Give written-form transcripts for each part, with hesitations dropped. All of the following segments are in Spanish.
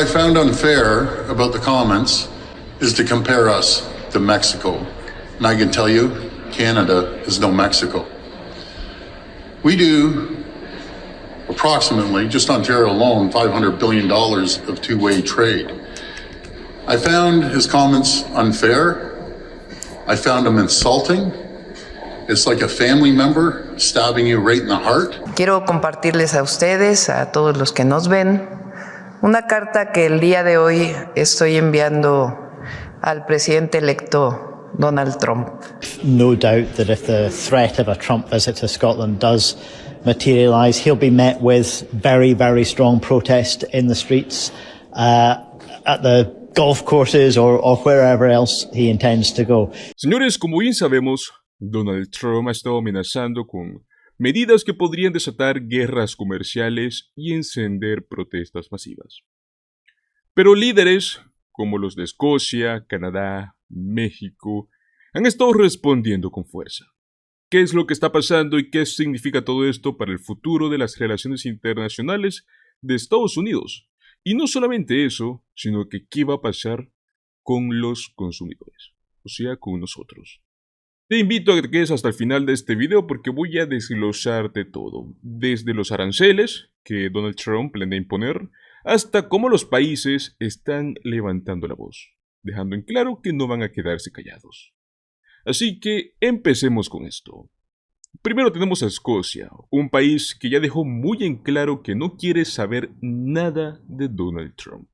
I found unfair about the comments is to compare us to Mexico. And I can tell you, Canada is no Mexico. We do approximately, just Ontario alone, $500 billion of two-way trade. I found his comments unfair. I found him insulting. It's like a family member stabbing you right in the heart. Quiero compartirles a ustedes, a todos los que nos ven, una carta que el día de hoy estoy enviando al presidente electo Donald Trump. No doubt that if the threat of a Trump visit to Scotland does materialise, he'll be met with very, very strong protest in the streets, at the golf courses or wherever else he intends to go. Señores, como bien sabemos, Donald Trump ha estado amenazando con medidas que podrían desatar guerras comerciales y encender protestas masivas. Pero líderes como los de Escocia, Canadá, México, han estado respondiendo con fuerza. ¿Qué es lo que está pasando y qué significa todo esto para el futuro de las relaciones internacionales de Estados Unidos? Y no solamente eso, sino que qué va a pasar con los consumidores, o sea, con nosotros. Te invito a que te quedes hasta el final de este video porque voy a desglosarte todo, desde los aranceles que Donald Trump planea imponer, hasta cómo los países están levantando la voz, dejando en claro que no van a quedarse callados. Así que empecemos con esto. Primero tenemos a Escocia, un país que ya dejó muy en claro que no quiere saber nada de Donald Trump.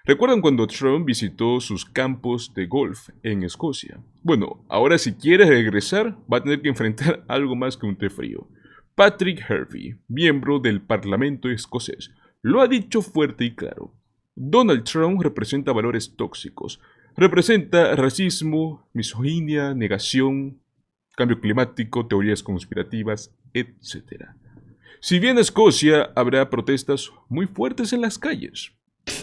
¿Recuerdan cuando Trump visitó sus campos de golf en Escocia? Bueno, ahora si quiere regresar, va a tener que enfrentar algo más que un té frío. Patrick Hervey, miembro del Parlamento escocés, lo ha dicho fuerte y claro. Donald Trump representa valores tóxicos. Representa racismo, misoginia, negación, cambio climático, teorías conspirativas, etc. Si bien en Escocia habrá protestas muy fuertes en las calles.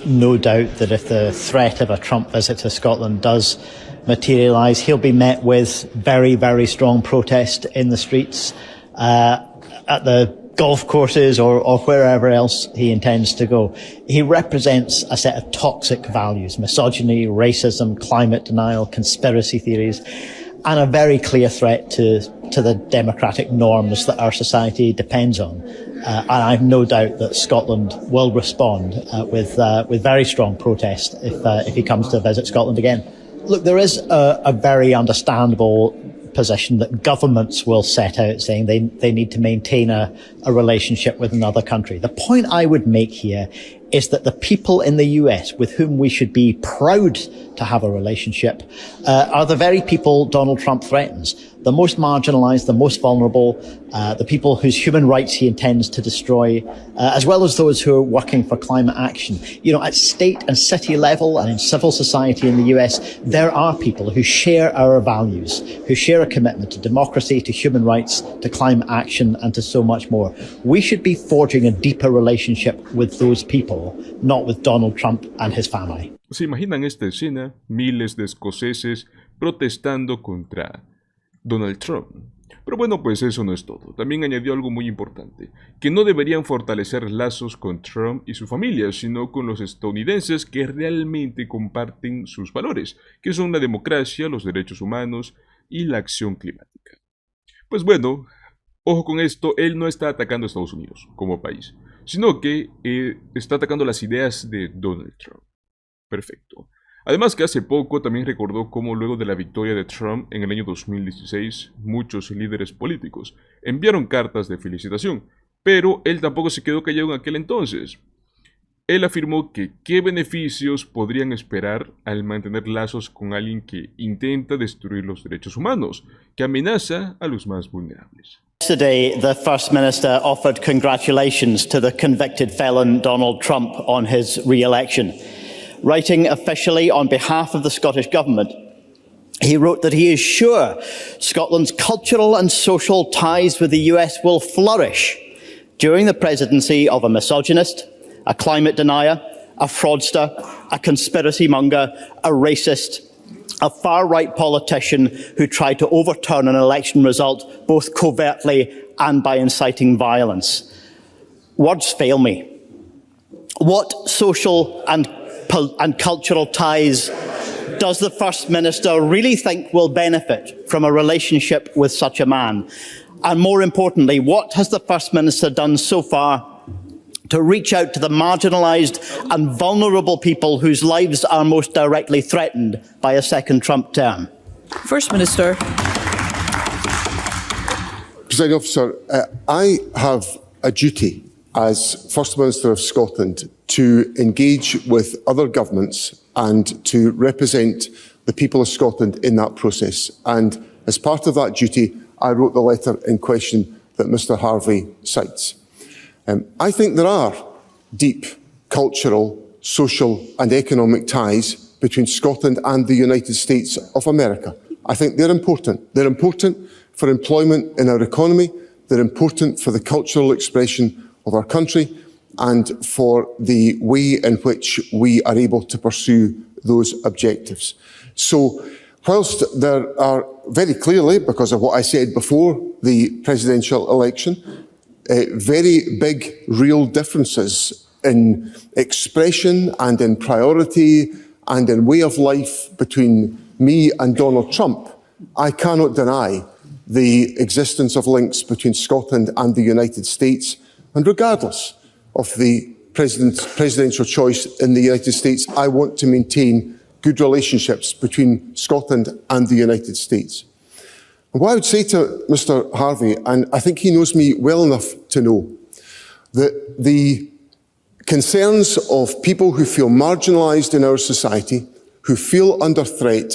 No doubt that if the threat of a Trump visit to Scotland does materialise, he'll be met with very, very strong protest in the streets, at the golf courses or wherever else he intends to go. He represents a set of toxic values: misogyny, racism, climate denial, conspiracy theories, and a very clear threat to the democratic norms that our society depends on. And I have no doubt that Scotland will respond with very strong protest if he comes to visit Scotland again. Look, there is a very understandable position that governments will set out, saying they need to maintain a relationship with another country. The point I would make here is that the people in the US with whom we should be proud to have a relationship are the very people Donald Trump threatens. The most marginalised, the most vulnerable, the people whose human rights he intends to destroy, as well as those who are working for climate action. You know, at state and city level and in civil society in the US, there are people who share our values, who share a commitment to democracy, to human rights, to climate action, and to so much more. We should be forging a deeper relationship with those people, not with Donald Trump and his family. ¿Se imaginan esta escena? Miles de escoceses protestando contra Donald Trump. Pero bueno, pues eso no es todo. También añadió algo muy importante, que no deberían fortalecer lazos con Trump y su familia, sino con los estadounidenses que realmente comparten sus valores, que son la democracia, los derechos humanos y la acción climática. Pues bueno, ojo con esto, él no está atacando a Estados Unidos como país, sino que está atacando las ideas de Donald Trump. Perfecto. Además que hace poco también recordó cómo luego de la victoria de Trump en el año 2016, muchos líderes políticos enviaron cartas de felicitación, pero él tampoco se quedó callado en aquel entonces. Él afirmó que qué beneficios podrían esperar al mantener lazos con alguien que intenta destruir los derechos humanos, que amenaza a los más vulnerables. Yesterday, the First Minister offered congratulations to the convicted felon Donald Trump on his re-election. Writing officially on behalf of the Scottish Government, he wrote that he is sure Scotland's cultural and social ties with the US will flourish during the presidency of a misogynist, a climate denier, a fraudster, a conspiracy monger, a racist, a far-right politician who tried to overturn an election result both covertly and by inciting violence. Words fail me. What social and cultural ties does the First Minister really think will benefit from a relationship with such a man? And more importantly, what has the First Minister done so far to reach out to the marginalised and vulnerable people whose lives are most directly threatened by a second Trump term? First Minister. Presiding Officer, I have a duty as First Minister of Scotland to engage with other governments and to represent the people of Scotland in that process. And as part of that duty, I wrote the letter in question that Mr Harvey cites. I think there are deep cultural, social and economic ties between Scotland and the United States of America. I think they're important. They're important for employment in our economy. They're important for the cultural expression of our country and for the way in which we are able to pursue those objectives. So, whilst there are very clearly, because of what I said before the presidential election, very big real differences in expression and in priority and in way of life between me and Donald Trump, I cannot deny the existence of links between Scotland and the United States. And regardless of the presidential choice in the United States, I want to maintain good relationships between Scotland and the United States. And what I would say to Mr Harvey, and I think he knows me well enough to know, that the concerns of people who feel marginalised in our society, who feel under threat,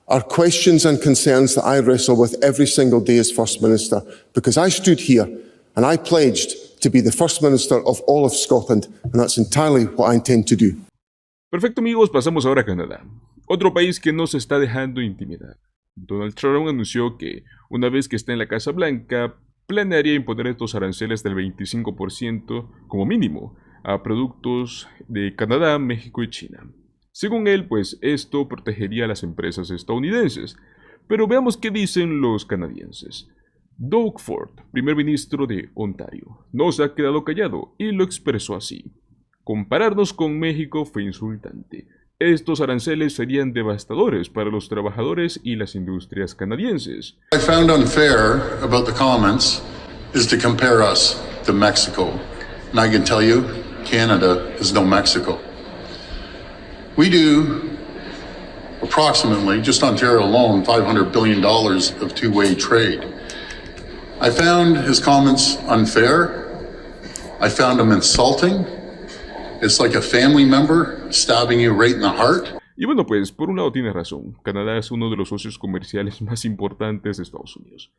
are questions and concerns that I wrestle with every single day as First Minister, because I stood here and I pledged to be the First Minister of all of Scotland, and that's entirely what I intend to do. Perfecto, amigos, pasamos ahora a Canadá, otro país que no se está dejando intimidar. Donald Trump anunció que, una vez que esté en la Casa Blanca, planearía imponer estos aranceles del 25% como mínimo a productos de Canadá, México y China. Según él, pues esto protegería a las empresas estadounidenses. Pero veamos qué dicen los canadienses. Doug Ford, primer ministro de Ontario, no se ha quedado callado y lo expresó así. Compararnos con México fue insultante. Estos aranceles serían devastadores para los trabajadores y las industrias canadienses. What I found unfair about the comments is to compare us to Mexico. And I can tell you, Canada is no Mexico. We do approximately, just Ontario alone, $500 billion of two-way trade. I found his comments unfair. I found them insulting. It's like a family member stabbing you right in the heart. Y bueno, pues por un lado tiene razón. Canadá es uno de los socios comerciales más importantes de Estados Unidos.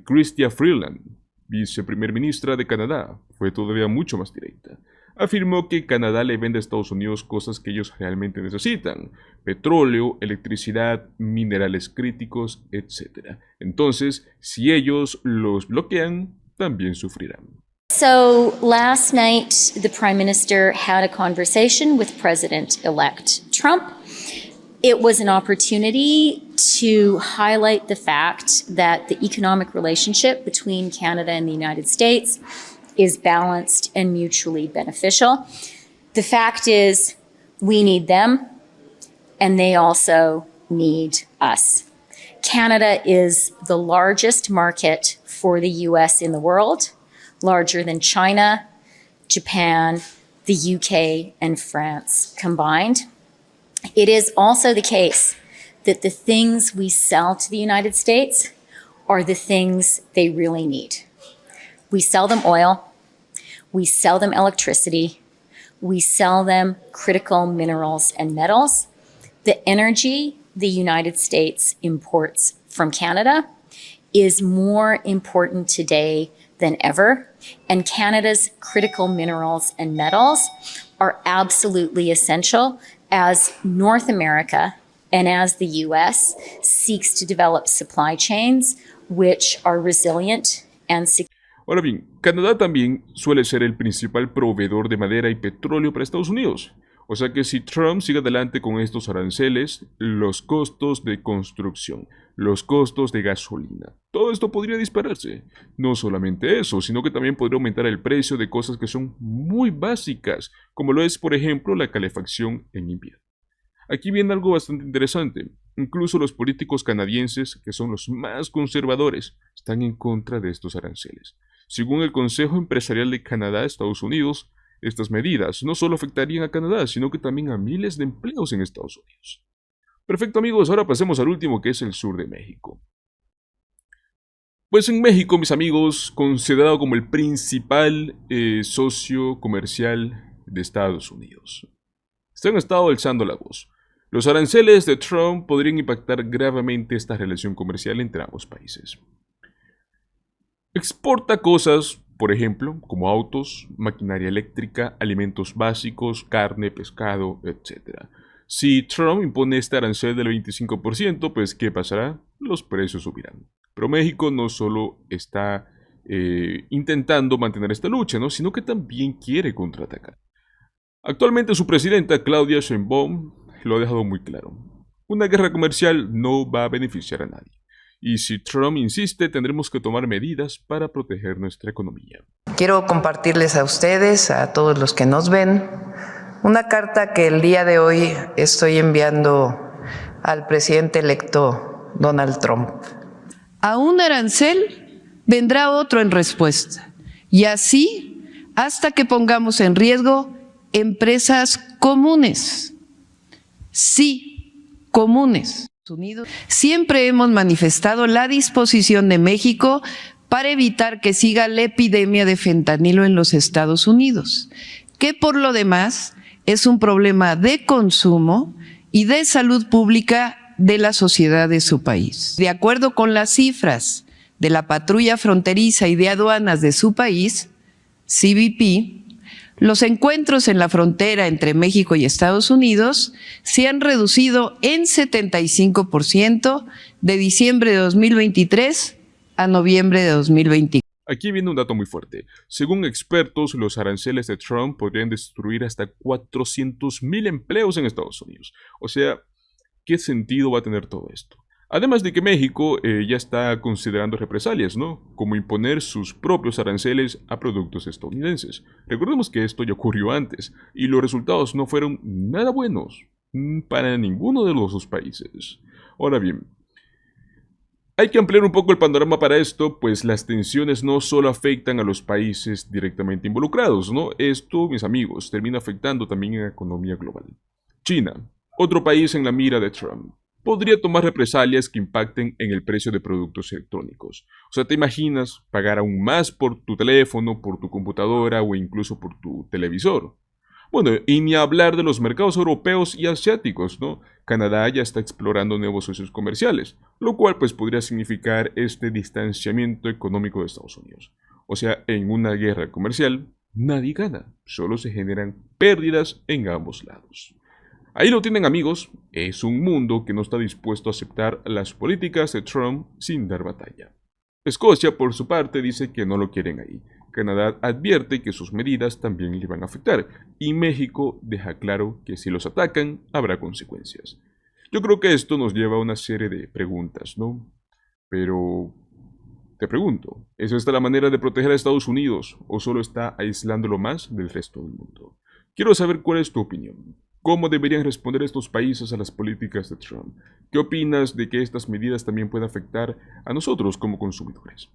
Chrystia Freeland, viceprimer ministra de Canadá, fue todavía mucho más directa. Afirmó que Canadá le vende a Estados Unidos cosas que ellos realmente necesitan: petróleo, electricidad, minerales críticos, etc. Entonces, si ellos los bloquean, también sufrirán. So last night, the Prime Minister had a conversation with President-elect Trump. It was an opportunity to highlight the fact that the economic relationship between Canada and the United States is balanced and mutually beneficial. The fact is, we need them, and they also need us. Canada is the largest market for the US in the world, larger than China, Japan, the UK, and France combined. It is also the case that the things we sell to the United States are the things they really need. We sell them oil, we sell them electricity, we sell them critical minerals and metals. The energy the United States imports from Canada is more important today than ever, and Canada's critical minerals and metals are absolutely essential as North America and as the US seeks to develop supply chains which are resilient and secure. Ahora bien, Canadá también suele ser el principal proveedor de madera y petróleo para Estados Unidos. O sea que si Trump sigue adelante con estos aranceles, los costos de construcción, los costos de gasolina, todo esto podría dispararse. No solamente eso, sino que también podría aumentar el precio de cosas que son muy básicas, como lo es, por ejemplo, la calefacción en invierno. Aquí viene algo bastante interesante. Incluso los políticos canadienses, que son los más conservadores, están en contra de estos aranceles. Según el Consejo Empresarial de Canadá, Estados Unidos, estas medidas no solo afectarían a Canadá, sino que también a miles de empleos en Estados Unidos. Perfecto, amigos, ahora pasemos al último, que es el sur de México. Pues en México, mis amigos, considerado como el principal socio comercial de Estados Unidos, se han estado alzando la voz. Los aranceles de Trump podrían impactar gravemente esta relación comercial entre ambos países. Exporta cosas, por ejemplo, como autos, maquinaria eléctrica, alimentos básicos, carne, pescado, etc. Si Trump impone este arancel del 25%, pues ¿qué pasará? Los precios subirán. Pero México no solo está intentando mantener esta lucha, ¿no? Sino que también quiere contraatacar. Actualmente su presidenta, Claudia Sheinbaum, lo ha dejado muy claro. Una guerra comercial no va a beneficiar a nadie. Y si Trump insiste, tendremos que tomar medidas para proteger nuestra economía. Quiero compartirles a ustedes, a todos los que nos ven, una carta que el día de hoy estoy enviando al presidente electo Donald Trump. A un arancel vendrá otro en respuesta, y así hasta que pongamos en riesgo empresas comunes. Sí, comunes. Siempre hemos manifestado la disposición de México para evitar que siga la epidemia de fentanilo en los Estados Unidos, que por lo demás es un problema de consumo y de salud pública de la sociedad de su país. De acuerdo con las cifras de la patrulla fronteriza y de aduanas de su país, CBP, los encuentros en la frontera entre México y Estados Unidos se han reducido en 75% de diciembre de 2023 a noviembre de 2024. Aquí viene un dato muy fuerte. Según expertos, los aranceles de Trump podrían destruir hasta 400,000 empleos en Estados Unidos. O sea, ¿qué sentido va a tener todo esto? Además de que México ya está considerando represalias, ¿no? Como imponer sus propios aranceles a productos estadounidenses. Recordemos que esto ya ocurrió antes y los resultados no fueron nada buenos para ninguno de los dos países. Ahora bien, hay que ampliar un poco el panorama para esto, pues las tensiones no solo afectan a los países directamente involucrados, ¿no? Esto, mis amigos, termina afectando también a la economía global. China, otro país en la mira de Trump, podría tomar represalias que impacten en el precio de productos electrónicos. O sea, ¿te imaginas pagar aún más por tu teléfono, por tu computadora o incluso por tu televisor? Bueno, y ni hablar de los mercados europeos y asiáticos, ¿no? Canadá ya está explorando nuevos socios comerciales, lo cual pues podría significar este distanciamiento económico de Estados Unidos. O sea, en una guerra comercial, nadie gana, solo se generan pérdidas en ambos lados. Ahí lo tienen, amigos, es un mundo que no está dispuesto a aceptar las políticas de Trump sin dar batalla. Escocia, por su parte, dice que no lo quieren ahí. Canadá advierte que sus medidas también le van a afectar, y México deja claro que si los atacan, habrá consecuencias. Yo creo que esto nos lleva a una serie de preguntas, ¿no? Pero te pregunto, ¿es esta la manera de proteger a Estados Unidos o solo está aislándolo más del resto del mundo? Quiero saber cuál es tu opinión. ¿Cómo deberían responder estos países a las políticas de Trump? ¿Qué opinas de que estas medidas también pueden afectar a nosotros como consumidores?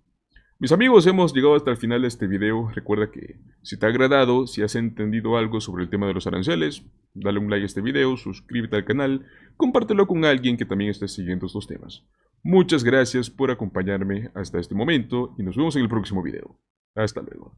Mis amigos, hemos llegado hasta el final de este video. Recuerda que si te ha agradado, si has entendido algo sobre el tema de los aranceles, dale un like a este video, suscríbete al canal, compártelo con alguien que también esté siguiendo estos temas. Muchas gracias por acompañarme hasta este momento y nos vemos en el próximo video. Hasta luego.